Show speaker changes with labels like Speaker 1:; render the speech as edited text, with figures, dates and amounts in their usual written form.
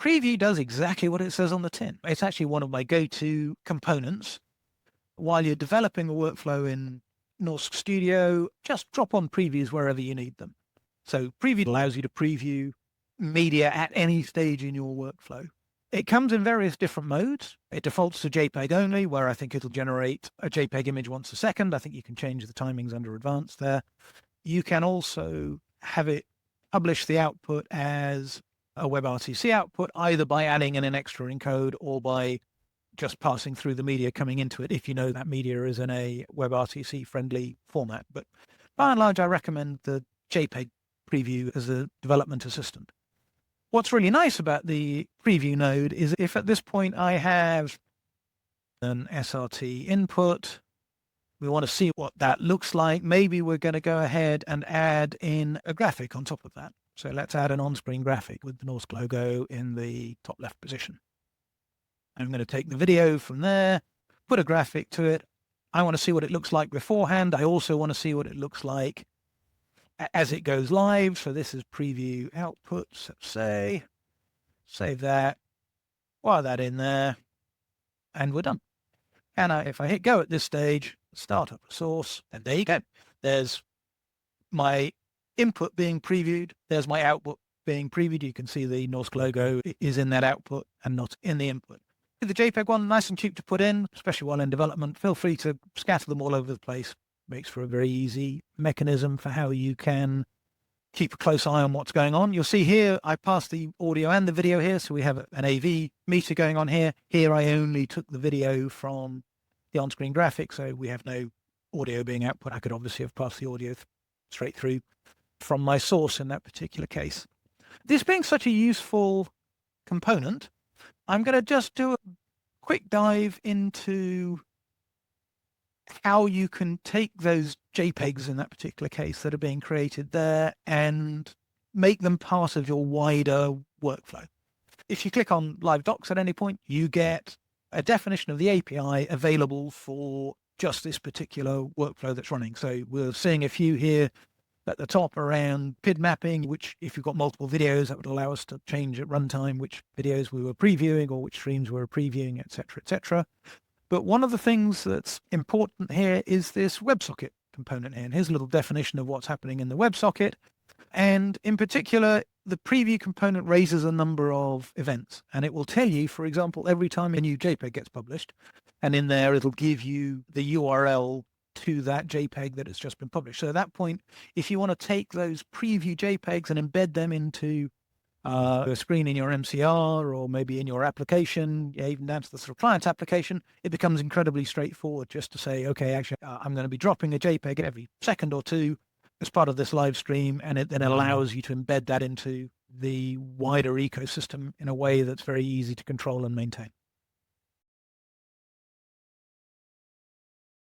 Speaker 1: Preview does exactly what it says on the tin. It's actually one of my go-to components. While you're developing a workflow in Norsk Studio, just drop on previews wherever you need them. So preview allows you to preview media at any stage in your workflow. It comes in various different modes. It defaults to JPEG only, where I think it'll generate a JPEG image once a second. I think you can change the timings under advanced there. You can also have it publish the output as a WebRTC output, either by adding in an extra encode or by just passing through the media coming into it if you know that media is in a WebRTC friendly format. But by and large, I recommend the JPEG preview as a development assistant. What's really nice about the preview node is if at this point I have an SRT input, we want to see what that looks like. Maybe we're going to go ahead and add in a graphic on top of that. So let's add an on-screen graphic with the Norsk logo in the top left position. I'm going to take the video from there, put a graphic to it. I want to see what it looks like beforehand. I also want to see what it looks like as it goes live. So this is preview output. So say, save that, wire that in there, and we're done. And if I hit go at this stage, start up a source, and there you go. There's my input being previewed. There's my output being previewed. You can see the Norsk logo is in that output and not in the input. The JPEG one, nice and cheap to put in, especially while in development. Feel free to scatter them all over the place. Makes for a very easy mechanism for how you can keep a close eye on what's going on. You'll see here, I passed the audio and the video here. So we have an AV meter going on here. Here, I only took the video from the on-screen graphic. So we have no audio being output. I could obviously have passed the audio straight through from my source in that particular case. This being such a useful component, I'm going to just do a quick dive into how you can take those JPEGs in that particular case that are being created there and make them part of your wider workflow. If you click on Live Docs at any point, you get a definition of the API available for just this particular workflow that's running. So we're seeing a few here at the top around PID mapping, which if you've got multiple videos, that would allow us to change at runtime which videos we were previewing or which streams we were previewing, etc., etc. But one of the things that's important here is this WebSocket component here. And here's a little definition of what's happening in the WebSocket. And in particular, the preview component raises a number of events. And it will tell you, for example, every time a new JPEG gets published, and in there it'll give you the URL to that JPEG that has just been published. So at that point, if you want to take those preview JPEGs and embed them into a screen in your MCR or maybe in your application, even down to the sort of client application, it becomes incredibly straightforward just to say, okay, actually, I'm going to be dropping a JPEG every second or two as part of this live stream, and it then allows you to embed that into the wider ecosystem in a way that's very easy to control and maintain.